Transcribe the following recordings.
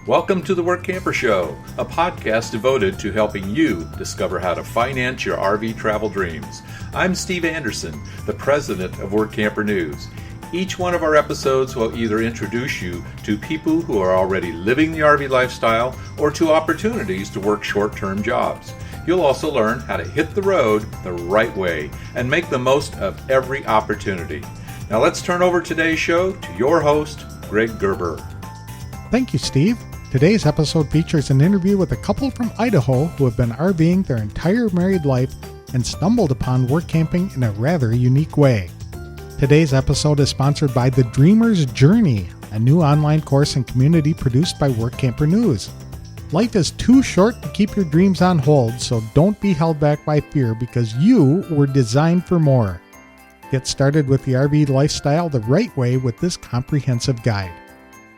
Welcome to the Workamper Show, a podcast devoted to helping you discover how to finance your RV travel dreams. I'm Steve Anderson, the president of Workamper News. Each one of our episodes will either introduce you to people who are already living the RV lifestyle or to opportunities to work short-term jobs. You'll also learn how to hit the road the right way and make the most of every opportunity. Now let's turn over today's show to your host, Greg Gerber. Thank you, Steve. Today's episode features an interview with a couple from Idaho who have been RVing their entire married life and stumbled upon work camping in a rather unique way. Today's episode is sponsored by The Dreamer's Journey, a new online course and community produced by Workamper News. Life is too short to keep your dreams on hold, so don't be held back by fear because you were designed for more. Get started with the RV lifestyle the right way with this comprehensive guide.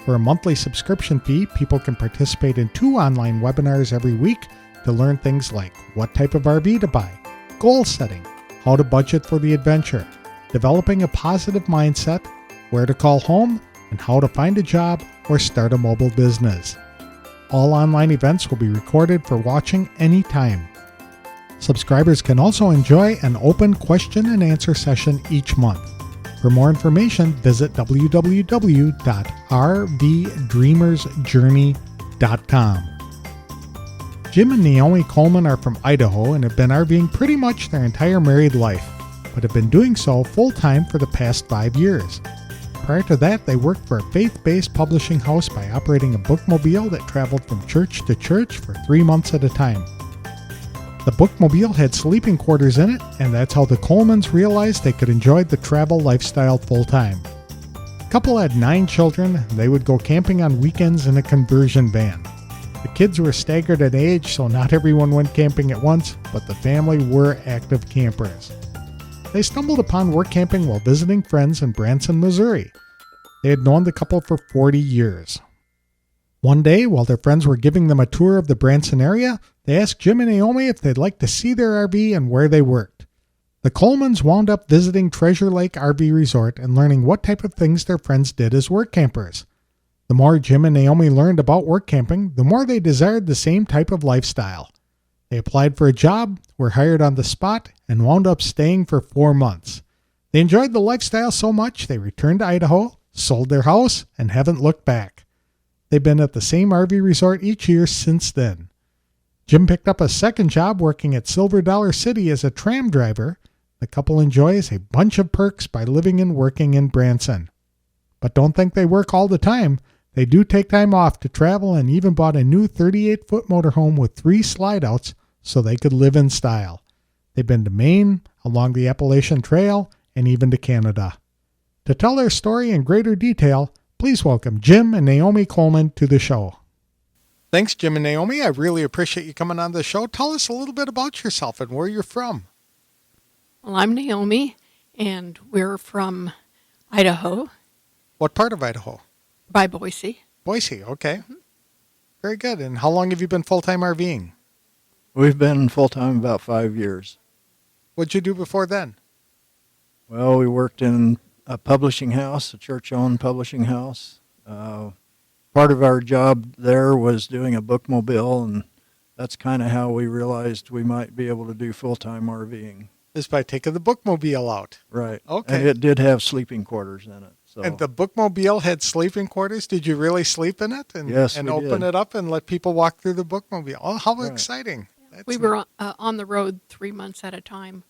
For a monthly subscription fee, people can participate in 2 online webinars every week to learn things like what type of RV to buy, goal setting, how to budget for the adventure, developing a positive mindset, where to call home, and how to find a job or start a mobile business. All online events will be recorded for watching anytime. Subscribers can also enjoy an open question and answer session each month. For more information, visit www.rvdreamersjourney.com. Jim and Naomi Coleman are from Idaho and have been RVing pretty much their entire married life, but have been doing so full-time for the past 5 years. Prior to that, they worked for a faith-based publishing house by operating a bookmobile that traveled from church to church for 3 months at a time. The bookmobile had sleeping quarters in it, and that's how the Colemans realized they could enjoy the travel lifestyle full-time. The couple had 9 children, and they would go camping on weekends in a conversion van. The kids were staggered in age, so not everyone went camping at once, but the family were active campers. They stumbled upon work camping while visiting friends in Branson, Missouri. They had known the couple for 40 years. One day, while their friends were giving them a tour of the Branson area, they asked Jim and Naomi if they'd like to see their RV and where they worked. The Colemans wound up visiting Treasure Lake RV Resort and learning what type of things their friends did as work campers. The more Jim and Naomi learned about work camping, the more they desired the same type of lifestyle. They applied for a job, were hired on the spot, and wound up staying for 4 months. They enjoyed the lifestyle so much they returned to Idaho, sold their house, and haven't looked back. They've been at the same RV resort each year since then. Jim picked up a second job working at Silver Dollar City as a tram driver. The couple enjoys a bunch of perks by living and working in Branson. But don't think they work all the time. They do take time off to travel and even bought a new 38-foot motorhome with 3 slide-outs so they could live in style. They've been to Maine, along the Appalachian Trail, and even to Canada. To tell their story in greater detail, please welcome Jim and Naomi Coleman to the show. Thanks, Jim and Naomi. I really appreciate you coming on the show. Tell us a little bit about yourself and where you're from. Well, I'm Naomi, and we're from Idaho. What part of Idaho? By Boise. Boise, okay. Mm-hmm. Very good. And how long have you been full-time RVing? We've been full-time about 5 years. What'd you do before then? Well, we worked in a publishing house, a church-owned publishing house. Part of our job there was doing a bookmobile, and that's kind of how we realized we might be able to do full-time RVing. Is by taking the bookmobile out. Right. Okay. And it did have sleeping quarters in it. So. And the bookmobile had sleeping quarters? Did you really sleep in it? Yes, and we open did. it up and let people walk through the bookmobile? Oh, how exciting. We were on the road 3 months at a time,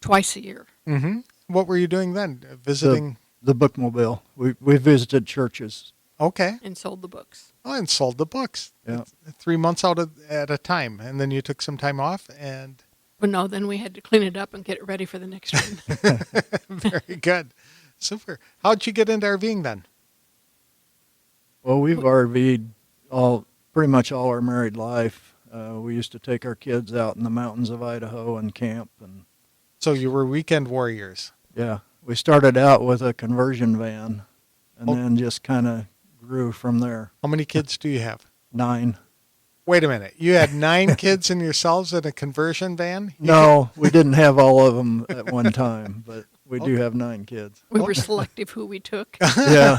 twice a year. Mm-hmm. What were you doing then? Visiting? The bookmobile. We visited churches. Okay. And sold the books. Oh, and sold the books. Yeah. 3 months out at a time. And then you took some time off and... Well, no, then we had to clean it up and get it ready for the next one. Very good. Super. How'd you get into RVing then? Well, we've RV'd pretty much all our married life. We used to take our kids out in the mountains of Idaho and camp. So you were weekend warriors. Yeah. We started out with a conversion van and then just kind of grew from there. How many kids do you have? 9. Wait a minute. You had 9 kids and yourselves in a conversion van? No, we didn't have all of them at one time, but We do have 9 kids. We were selective who we took, Yeah.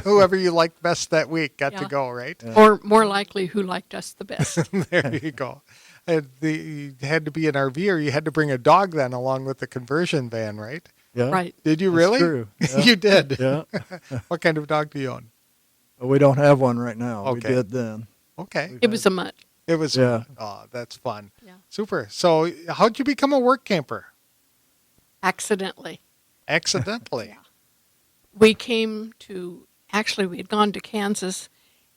Whoever you liked best that week got to Yeah. go, right? Yeah. or more likely who liked us the best. There you go. And you had to be an RV, or you had to bring a dog then along with the conversion van, right? Yeah. Right. Did you That's really? true. Yeah. You did. Yeah. What kind of dog do you own? But we don't have one right now. We Okay. did then. Okay. It was a mutt. It was. Yeah. Oh, that's fun. Yeah. Super. So, how'd you become a work camper? Accidentally. Accidentally. We had gone to Kansas,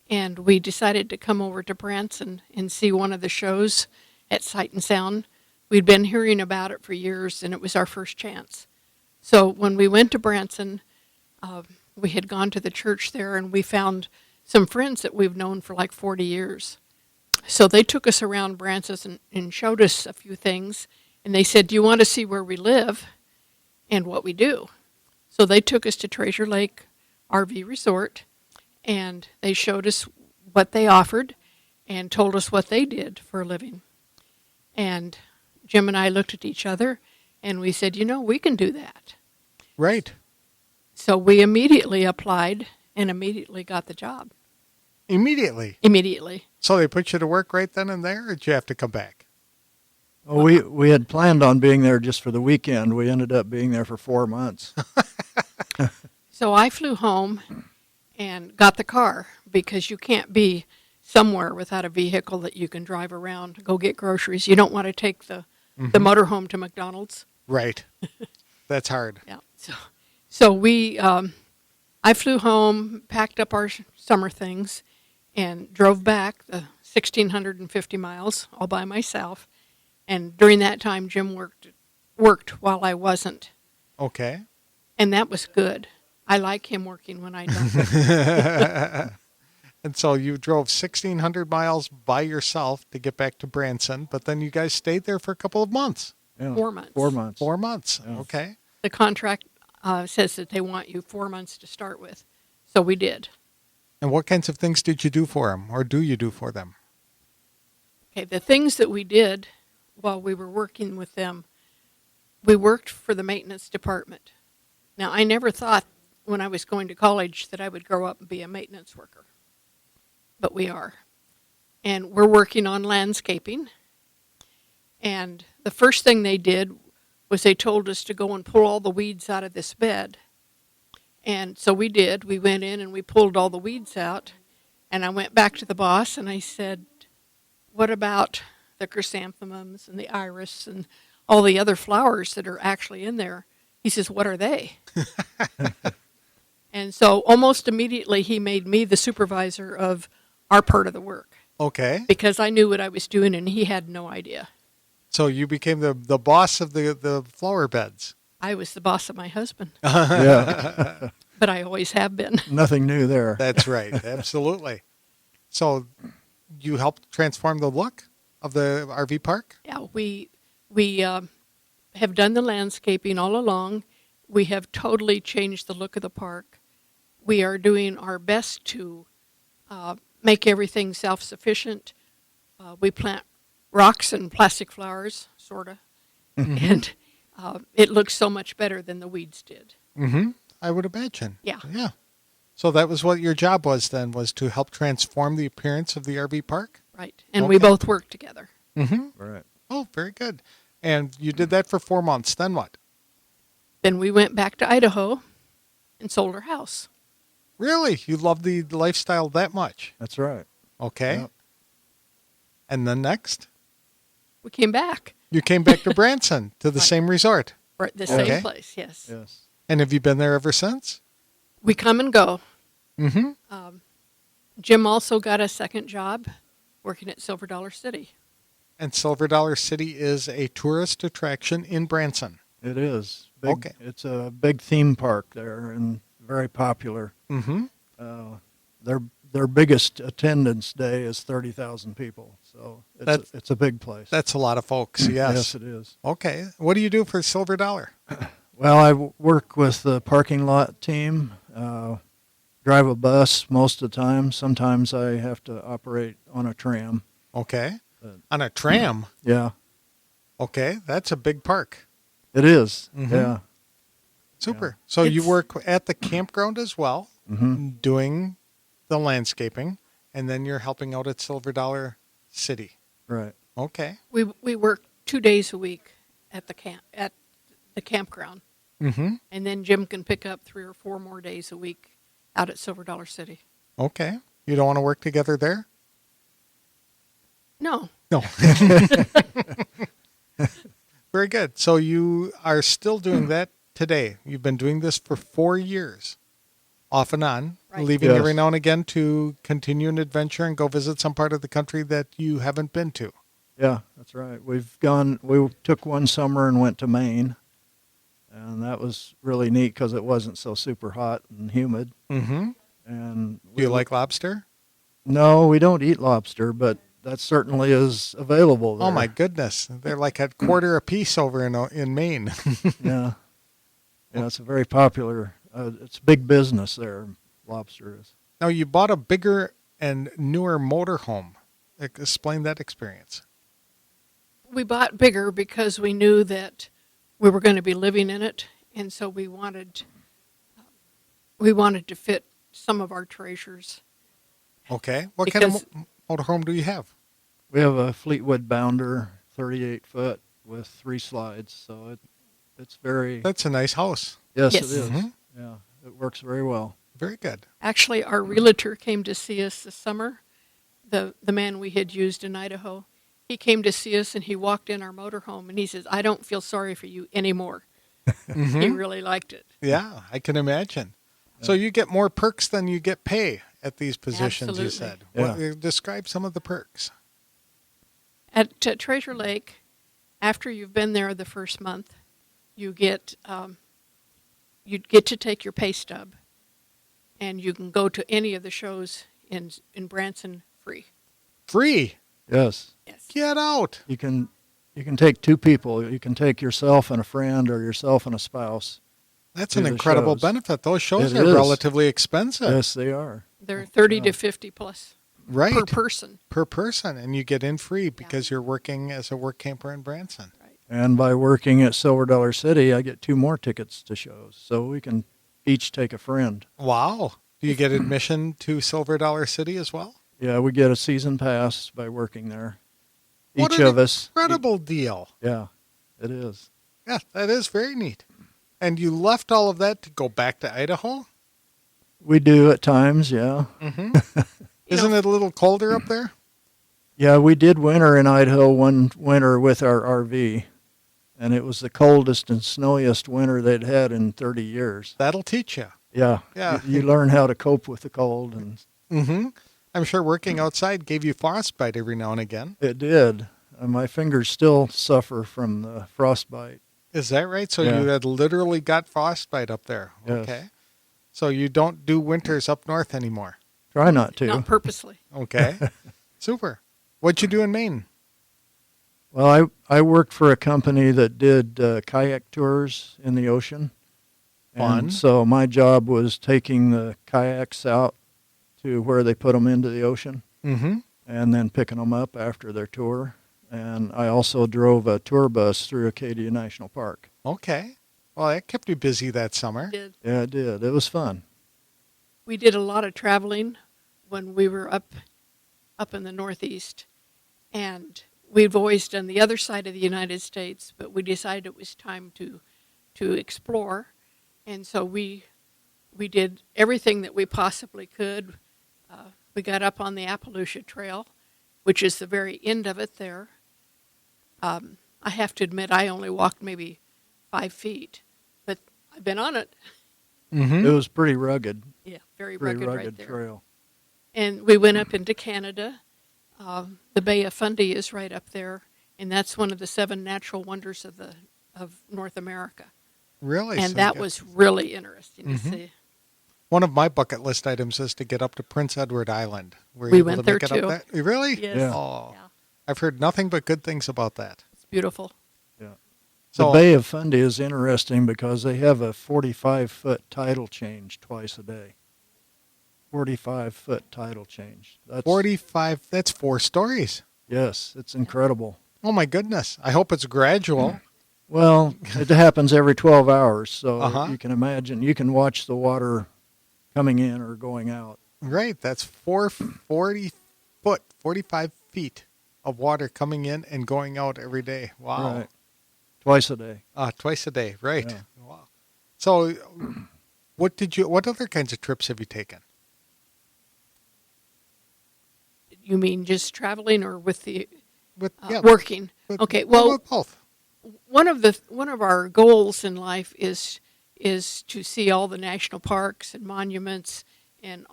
and we decided to come over to Branson and see one of the shows at Sight and Sound. We'd been hearing about it for years, and it was our first chance. So when we went to Branson, we had gone to the church there, and we found some friends that we've known for like 40 years. So they took us around Branson and showed us a few things, and they said, "Do you want to see where we live and what we do?" So they took us to Treasure Lake RV Resort, and they showed us what they offered and told us what they did for a living. And Jim and I looked at each other, and we said, we can do that. Right. So we immediately applied and immediately got the job. Immediately. Immediately. So they put you to work right then and there, or did you have to come back? Well, we had planned on being there just for the weekend. We ended up being there for 4 months. So I flew home and got the car, because you can't be somewhere without a vehicle that you can drive around, go get groceries. You don't want to take the motorhome to McDonald's. Right. That's hard. Yeah. So we, I flew home, packed up our summer things, and drove back the 1,650 miles all by myself. And during that time, Jim worked while I wasn't. Okay. And that was good. I like him working when I don't. And so you drove 1,600 miles by yourself to get back to Branson, but then you guys stayed there for a couple of months. Yeah. 4 months. 4 months. 4 months. Yeah. Okay. The contract says that they want you 4 months to start with. So we did. And what kinds of things did you do for them, or do you do for them? Okay, the things that we did while we were working with them, we worked for the maintenance department. Now, I never thought when I was going to college that I would grow up and be a maintenance worker. But we are. And we're working on landscaping. And the first thing they did was they told us to go and pull all the weeds out of this bed. And so we did. We went in and we pulled all the weeds out. And I went back to the boss and I said, "What about the chrysanthemums and the iris and all the other flowers that are actually in there?" He says, "What are they?" And so almost immediately he made me the supervisor of our part of the work, Okay. because I knew what I was doing and he had no idea. So you became the boss of the flower beds. I was the boss of my husband, Yeah. but I always have been. Nothing new there. That's right. Absolutely. So you helped transform the look of the RV park? Yeah, we have done the landscaping all along. We have totally changed the look of the park. We are doing our best to make everything self-sufficient. We plant rocks and plastic flowers, sort of, and it looks so much better than the weeds did. Mm-hmm. I would imagine. Yeah. Yeah. So that was what your job was then, was to help transform the appearance of the RV park? Right, and we Okay. both worked together. Mm-hmm. Right. Oh, very good. And you did that for 4 months. Then what? Then we went back to Idaho and sold our house. Really? You loved the lifestyle that much? That's right. Okay. Yep. And then next? We came back, You came back to Branson, to the Right. same resort. right, the Okay. same place, yes. Yes. And have you been there ever since? We come and go. Mm-hmm. Jim also got a second job working at Silver Dollar City. And Silver Dollar City is a tourist attraction in Branson. It is. Big, Okay. It's a big theme park there and very popular. Mm-hmm. Their biggest attendance day is 30,000 people. So it's a big place. That's a lot of folks, yes. Yes, it is. Okay. What do you do for Silver Dollar? Well, I work with the parking lot team, drive a bus most of the time. Sometimes I have to operate on a tram. Okay. On a tram? Yeah, Okay. That's a big park. it is. Mhm. Yeah. Super. So you It's- work at the campground as well, Mm-hmm. doing the landscaping, and then you're helping out at Silver Dollar City. Right. Okay. We work 2 days a week at the campground, Mm-hmm. and then Jim can pick up 3 or 4 more days a week out at Silver Dollar City. Okay. You don't want to work together there? No, No. Very good. So you are still doing that today. You've been doing this for 4 years, off and on, Right. leaving Yes. every now and again to continue an adventure and go visit some part of the country that you haven't been to. Yeah, that's right. We took one summer and went to Maine, and that was really neat because it wasn't so super hot and humid. Mm-hmm. And Do you like lobster? No, we don't eat lobster, but that certainly is available there. Oh my goodness, they're like a quarter a piece over in Maine. Yeah. Yeah, it's a very popular, it's big business there, lobster is. Now you bought a bigger and newer motorhome. Explain that experience. we bought bigger because we knew that we were going to be living in it, and so we wanted to fit some of our treasures. Okay, what kind of Because- motorhome do you have? We have a Fleetwood Bounder, 38 foot with 3 slides, so it's very, That's a nice house. yes, Yes. it is. Mhm. Yeah, it works very well. Very good. Actually, our realtor came to see us this summer. The man we had used in Idaho, he came to see us and he walked in our motorhome and he says, "I don't feel sorry for you anymore." He Mhm. really liked it. Yeah, I can imagine. So you get more perks than you get pay at these positions, you Absolutely. said. Yeah. Describe some of the perks. At Treasure Lake, after you've been there the first month, you get to take your pay stub, and you can go to any of the shows in Branson free. Free. Yes. Yes. Get out. You can take 2 people. You can take yourself and a friend or yourself and a spouse. That's To an the incredible shows. benefit. Those shows It are is. relatively expensive. Yes, they are. They're 30 Yeah. to 50 plus Right. per person. Per person. And you get in free because you're working as a work camper in Branson. And by working at Silver Dollar City, I get 2 more tickets to shows. So we can each take a friend. Wow. Do you get admission to Silver Dollar City as well? Yeah, we get a season pass by working there. What Each an of us. Incredible deal. Yeah, it is. Yeah, that is very neat. And you left all of that to go back to Idaho? We do at times, yeah. Mm-hmm. You Isn't know, it a little colder up there? Yeah, we did winter in Idaho one winter with our RV. And it was the coldest and snowiest winter they'd had in 30 years. That'll teach you. Yeah. Yeah. You learn how to cope with the cold, and Mm-hmm. I'm sure working outside gave you frostbite every now and again. it did. And my fingers still suffer from the frostbite. Is that right? So Yeah. you had literally got frostbite up there. Yes. Okay. So you don't do winters up north anymore. Try not to. not purposely. Okay. Super. What'd you do in Maine? Well, I worked for a company that did kayak tours in the ocean. Fun. And so my job was taking the kayaks out to where they put them into the ocean Mm-hmm. and then picking them up after their tour. And I also drove a tour bus through Acadia National Park. Okay. Well, that kept you busy that summer. Yeah, it did. It was fun. We did a lot of traveling when we were up in the Northeast, and we've always done the other side of the United States, but we decided it was time to explore, and so we did everything that we possibly could. We got up on the Appalachia Trail, which is the very end of it there. I have to admit, I only walked maybe 5 feet, but I've been on it. Mm-hmm. It was pretty rugged. Yeah, very Pretty rugged right rugged there. trail. And we went up into Canada. The Bay of Fundy is right up there, and that's one of the 7 natural wonders of North America. Really? And So that you- was really interesting to Mhm. see. One of my bucket list items is to get up to Prince Edward Island. Were you We able went to there make it too. up there? Really? Yes. Yeah. Oh, Yeah, I've heard nothing but good things about that. it's beautiful. So, The Bay of Fundy is interesting because they have a 45-foot tidal change twice a day. 45-foot tidal change. That's 45, that's 4 stories. Yes, it's incredible. Oh my goodness. I hope it's gradual. Well, it happens every 12 hours, so Uh-huh. you can imagine. You can watch the water coming in or going out. Right. That's 440 foot, 45 feet of water coming in and going out every day. Wow. Right. Twice a day. Twice a day. Right. Yeah. Wow. So what other kinds of trips have you taken? You mean just traveling or with the With working? with- Okay. Well, with both. one of our goals in life is to see all the national parks and monuments and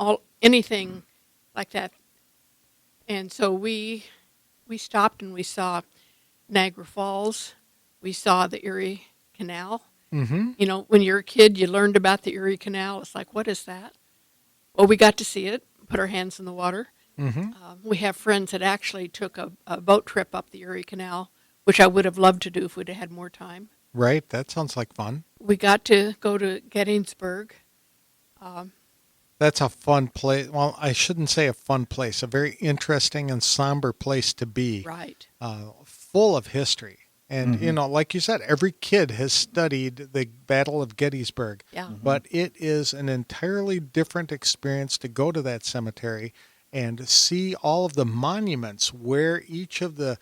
anything like that. And so we stopped and we saw Niagara Falls. We saw the Erie Canal. Mm-hmm. You know, when you're a kid, you learned about the Erie Canal. It's like, what is that? Well, we got to see it, put our hands in the water. Mm-hmm. We have friends that actually took a boat trip up the Erie Canal, which I would have loved to do if we'd have had more time. Right. That sounds like fun. We got to go to Gettysburg. That's a fun place. Well, I shouldn't say a fun place. A very interesting and somber place to be. Right. Full of history. And, you know, like you said, every kid has studied the Battle of Gettysburg. Yeah. But it is an entirely different experience to go to that cemetery and see all of the monuments where each of the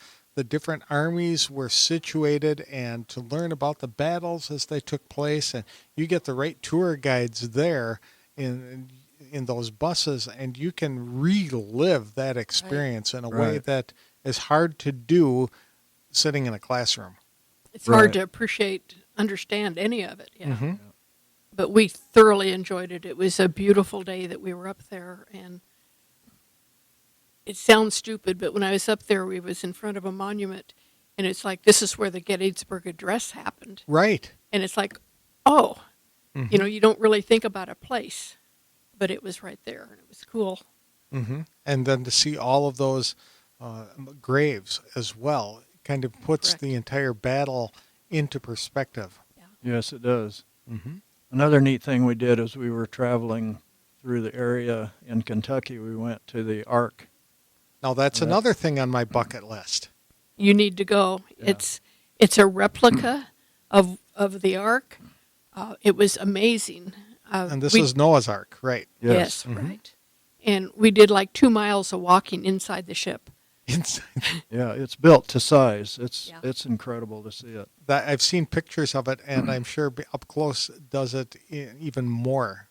different armies were situated and to learn about the battles as they took place. And you get the right tour guides there in those buses, and you can relive that experience in a way Right. that is hard to do sitting in a classroom. It's hard Right. to understand any of it. Yeah. Mm-hmm. But we thoroughly enjoyed it. It was a beautiful day that we were up there, and it sounds stupid, but when I was up there, we was in front of a monument, and it's like, this is where the Gettysburg Address happened. Right. And it's like, oh, Mhm. you know, you don't really think about a place, but it was right there, and it was cool. Mm-hmm. And then to see all of those graves as well kind of puts Correct. the entire battle into perspective. Yes, it does. Mm-hmm. Another neat thing we did as we were traveling through the area in Kentucky, we went to the Ark. Now, that's Yeah. another thing on my bucket list. You need to go. Yeah. It's a replica of the Ark. It was amazing. And this we- is Noah's Ark, right? Yes, Mhm. right. And we did like 2 miles of walking inside the ship. Inside. Yeah, it's built to size. Yeah. It's incredible to see it. That I've seen pictures of it, and I'm sure up close does it even more.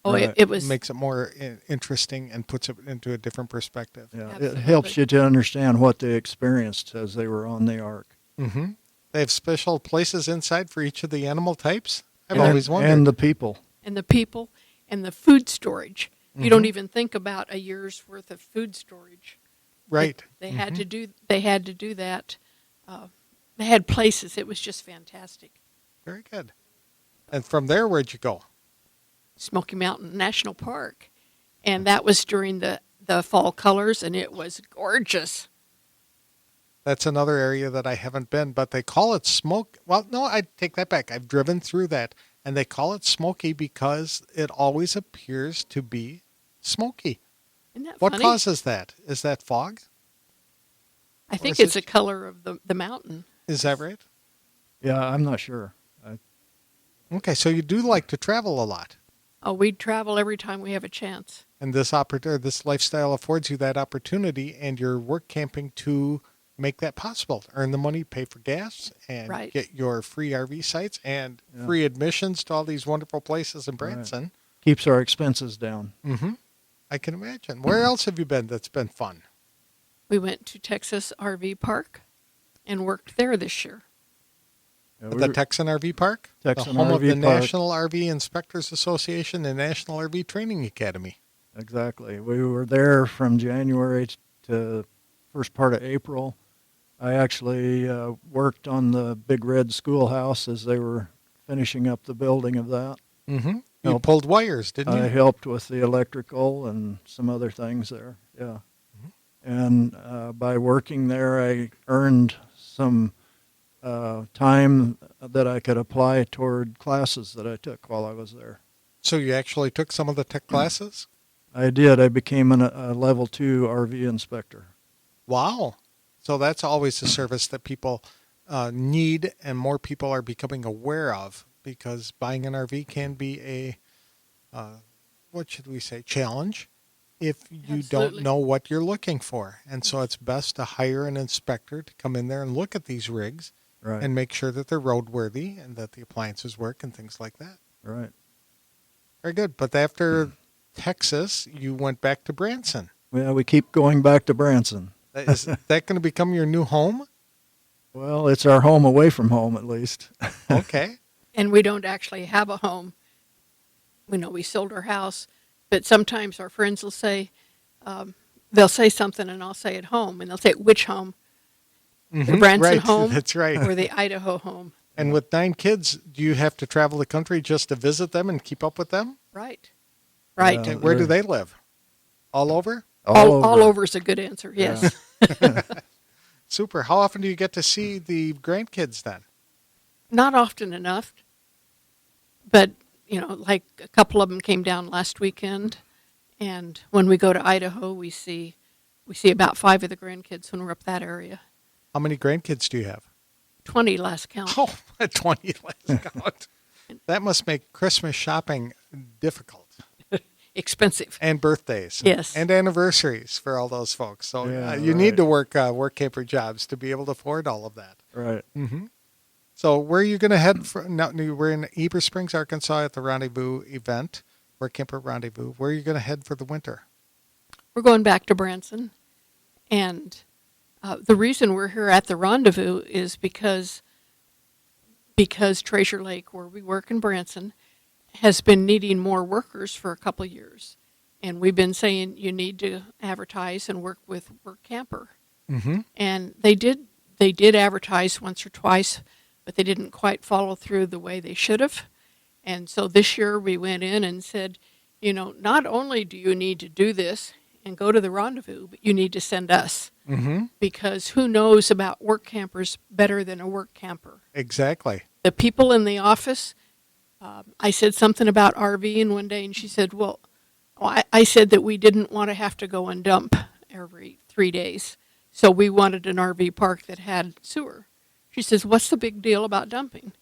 Oh, Right. it was Makes it more interesting and puts it into a different perspective. Yeah, Absolutely. it helps you to understand what they experienced as they were on the Ark. Mm-hmm. They have special places inside for each of the animal types. I've And always wondered. And the people. and the people and the food storage. You Mm-hmm. don't even think about a year's worth of food storage. Right. They Mm-hmm. had to do. They had to do that. They had places. It was just fantastic. Very good. And from there, where'd you go? Smoky Mountain National Park, and that was during the fall colors, and it was gorgeous. That's another area that I haven't been, but they call it smoke. Well, no, I take that back. I've driven through that, and they call it smoky because it always appears to be smoky. Isn't that What funny? causes that? Is that fog? I think is it's it- the color of the mountain. Is that right? Yeah, I'm not sure. Okay, so you do like to travel a lot, Oh, we travel every time we have a chance. and this lifestyle affords you that opportunity, and you're work camping to make that possible. To earn the money, pay for gas, and Right. get your free RV sites and Yeah. free admissions to all these wonderful places in Branson. Keeps our expenses down. Mm-hmm. I can imagine. Where else have you been that's been fun? We went to Texas RV Park and worked there this year. Yeah, At we the were- Texan RV Park? Texan the home of RV the Park. National RV Inspectors Association and National RV Training Academy. Exactly. We were there from January to first part of April. I actually worked on the big red schoolhouse as they were finishing up the building of that. Mm-hmm. You Help. pulled wires, didn't I you? helped with the electrical and some other things there. Yeah. And by working there, I earned some time that I could apply toward classes that I took while I was there. So you actually took some of the tech classes? I did. I became a level 2 RV inspector. Wow. So that's always a service that people need and more people are becoming aware of, because buying an RV can be a, what should we say, challenge if you don't Absolutely. know what you're looking for. And so it's best to hire an inspector to come in there and look at these rigs Right. and make sure that they're roadworthy and that the appliances work and things like that. Right. Very good. But after Texas, you went back to Branson. Well, we keep going back to Branson. Is that going to become your new home? Well, it's our home away from home, at least. Okay. And we don't actually have a home. We sold our house, but sometimes our friends will say, they'll say something and I'll say at home, and they'll say, which home? The Branson Right. home That's right. or the Idaho home? And with 9 kids, do you have to travel the country just to visit them and keep up with them? Right. Right. Yeah. And where do they live? All over? All over is a good answer, yes. Super. How often do you get to see the grandkids then? Not often enough, but, like a couple of them came down last weekend, and when we go to Idaho, we see about 5 of the grandkids when we're up that area. How many grandkids do you have? 20 last count. Oh, 20 last count. That must make Christmas shopping difficult. Expensive. And birthdays. Yes. And anniversaries for all those folks. So Yeah, you need right. to work camper jobs to be able to afford all of that. Right. Mm-hmm. So where are you going to head from? Now, we're in Heber Springs, Arkansas at the Rendezvous event, Workamper Rendezvous. Where are you going to head for the winter? We're going back to Branson, and the reason we're here at the Rendezvous is because Treasure Lake, where we work in Branson, has been needing more workers for a couple of years. And we've been saying you need to advertise and work with Workamper. Mm-hmm. And they did advertise once or twice, but they didn't quite follow through the way they should have. And so this year we went in and said, not only do you need to do this and go to the Rendezvous, but you need to send us. Mm-hmm. Because who knows about work campers better than a work camper? Exactly. The people in the office, I said something about RVing one day, and she said, well, I said that we didn't want to have to go and dump every 3 days. So we wanted an RV park that had sewer. She says, what's the big deal about dumping?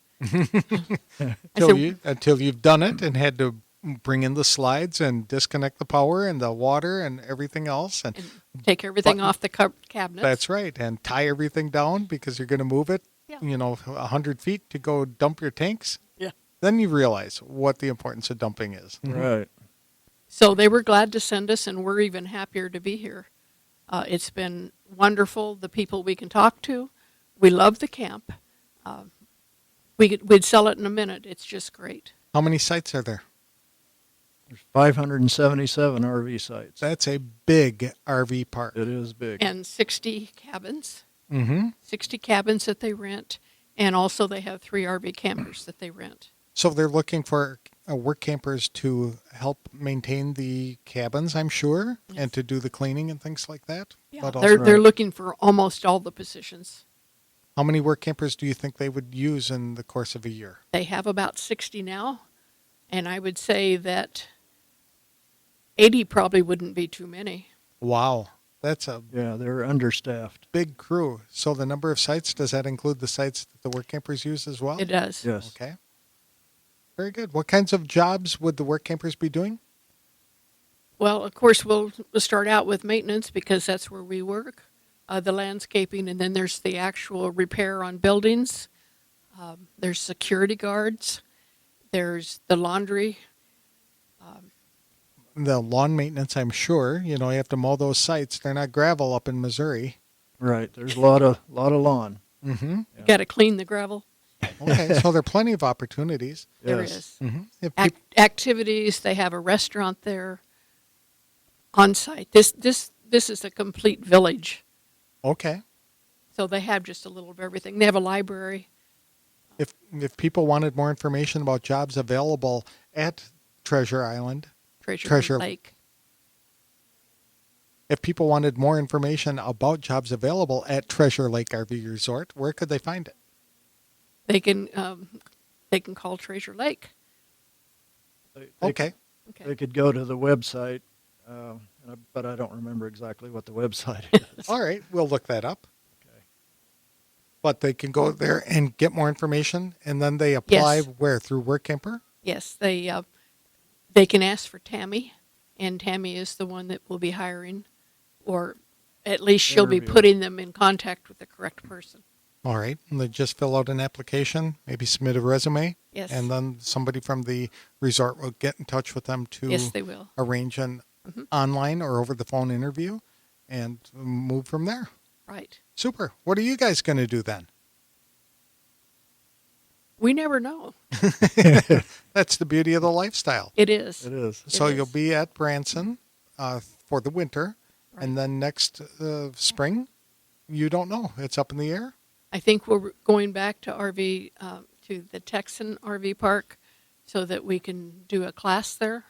Until you've done it and had to bring in the slides and disconnect the power and the water and everything else. And take everything off the cabinets. That's right. And tie everything down because you're going to move it, Yeah. 100 feet to go dump your tanks. Yeah. Then you realize what the importance of dumping is. Right. So they were glad to send us, and we're even happier to be here. It's been wonderful, the people we can talk to. We love the camp. We'd sell it in a minute. It's just great. How many sites are there? There's 577 RV sites. That's a big RV park. It is big. And 60 cabins. Mm-hmm. 60 cabins that they rent, and also they have 3 RV campers that they rent. So they're looking for work campers to help maintain the cabins, I'm sure, Yes. and to do the cleaning and things like that. Yeah, But they're also, looking for almost all the positions. how many work campers do you think they would use in the course of a year? They have about 60 now, and I would say that 80 probably wouldn't be too many. Wow. That's a Yeah, they're understaffed. big crew. So the number of sites, does that include the sites that the work campers use as well? It does. Yes. Okay. Very good. What kinds of jobs would the work campers be doing? Well, of course, we'll start out with maintenance because that's where we work, the landscaping, and then there's the actual repair on buildings. There's security guards. There's the laundry. The lawn maintenance, I'm sure. You have to mow those sites. They're not gravel up in Missouri. Right. There's a lot of lawn. Mm-hmm. You got to clean the gravel. Okay, so there are plenty of opportunities. There Yes. is. Mm-hmm. If Activities. They have a restaurant there on site. This is a complete village. okay. So they have just a little of everything. They have a library. If people wanted more information about jobs available at Treasure Island, Treasure Lake. if people wanted more information about jobs available at Treasure Lake RV Resort, where could they find it? They can call Treasure Lake. They Okay. They could go to the website, but I don't remember exactly what the website is. All right. We'll look that up. Okay. But they can go there and get more information, and then they apply Yes. where? Through Workamper? Yes, they can ask for Tammy, and Tammy is the one that will be hiring, or at least she'll be Interview. putting them in contact with the correct person. All right. And they just fill out an application, maybe submit a resume, Yes. and then somebody from the resort will get in touch with them to Yes, they will. arrange an online or over the phone interview and move from there. Right. Super. What are you guys going to do then? We never know. That's the beauty of the lifestyle. It is. It is. So It you'll is. be at Branson for the winter, Right. and then next spring, you don't know. It's up in the air. I think we're going back to to the Texan RV park, so that we can do a class there.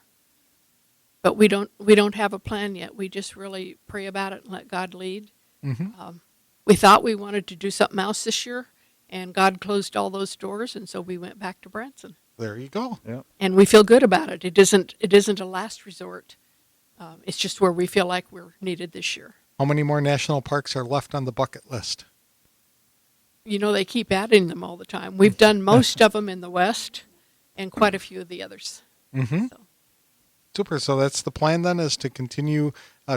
But we don't have a plan yet. We just really pray about it and let God lead. Mm-hmm. We thought we wanted to do something else this year, and God closed all those doors, and so we went back to Branson. There you go. Yeah. And we feel good about it. It isn't a last resort. It's just where we feel like we're needed this year. How many more national parks are left on the bucket list? You know, they keep adding them all the time. We've done most of them in the West and quite a few of the others. Mm-hmm. So, Super. So that's the plan then, is to continue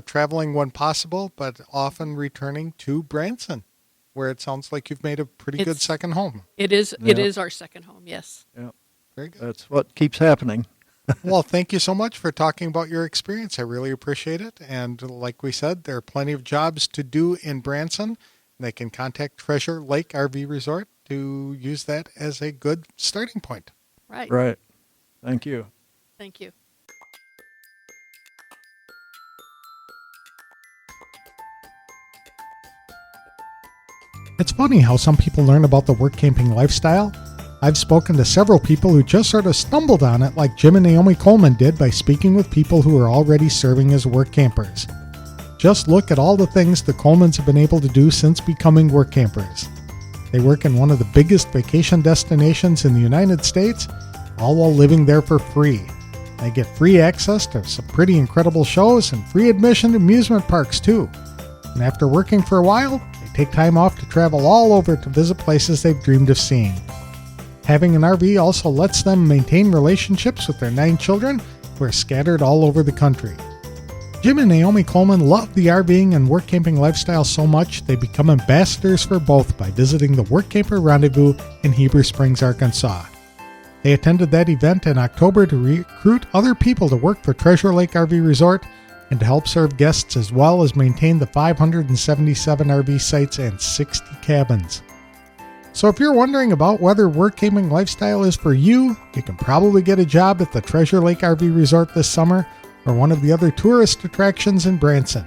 traveling when possible, but often returning to Branson, where it sounds like you've made a pretty good It's- second home. it is Yeah. our second home, yes. Very good. That's what keeps happening. Well, thank you so much for talking about your experience. I really appreciate it. And like we said, there are plenty of jobs to do in Branson. They can contact Treasure Lake RV Resort to use that as a good starting point. Right. Right. Thank you. Thank you. It's funny how some people learn about the work camping lifestyle. I've spoken to several people who just sort of stumbled on it, like Jim and Naomi Coleman did by speaking with people who are already serving as work campers. Just look at all the things the Colemans have been able to do since becoming work campers. They work in one of the biggest vacation destinations in the United States, all while living there for free. They get free access to some pretty incredible shows and free admission to amusement parks too. And after working for a while, they take time off to travel all over to visit places they've dreamed of seeing. Having an RV also lets them maintain relationships with their 9 children who are scattered all over the country. Jim and Naomi Coleman love the RVing and work camping lifestyle so much they become ambassadors for both by visiting the Workamper Rendezvous in Heber Springs, Arkansas. They attended that event in October to recruit other people to work for Treasure Lake RV Resort and to help serve guests, as well as maintain the 577 RV sites and 60 cabins. So if you're wondering about whether work camping lifestyle is for you, you can probably get a job at the Treasure Lake RV Resort this summer or one of the other tourist attractions in Branson.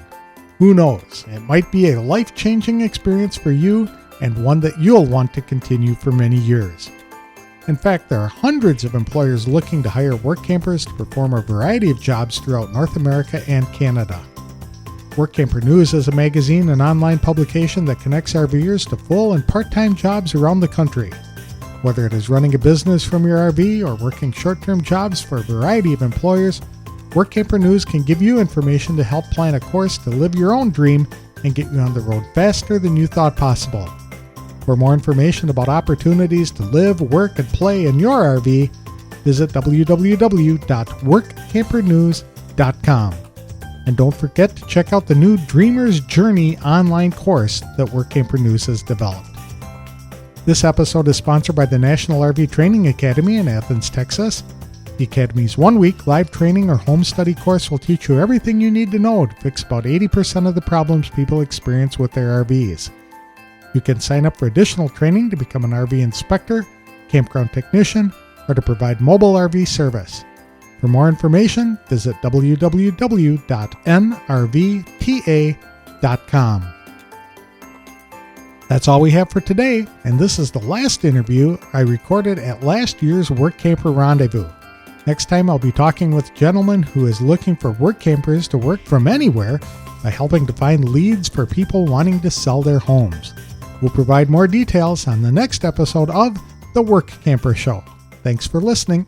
Who knows? It might be a life-changing experience for you and one that you'll want to continue for many years. In fact, there are hundreds of employers looking to hire work campers to perform a variety of jobs throughout North America and Canada. Workamper News is a magazine and online publication that connects RVers to full and part-time jobs around the country. Whether it is running a business from your RV or working short-term jobs for a variety of employers, Workamper News can give you information to help plan a course to live your own dream and get you on the road faster than you thought possible. For more information about opportunities to live, work, and play in your RV, visit www.workampernews.com. And don't forget to check out the new Dreamer's Journey online course that Workamper News has developed. This episode is sponsored by the National RV Training Academy in Athens, Texas. The Academy's 1-week live training or home study course will teach you everything you need to know to fix about 80% of the problems people experience with their RVs. You can sign up for additional training to become an RV inspector, campground technician, or to provide mobile RV service. For more information, visit www.nrvta.com. That's all we have for today, and this is the last interview I recorded at last year's Workamper Rendezvous. Next time I'll be talking with a gentleman who is looking for work campers to work from anywhere by helping to find leads for people wanting to sell their homes. We'll provide more details on the next episode of The Workamper Show. Thanks for listening.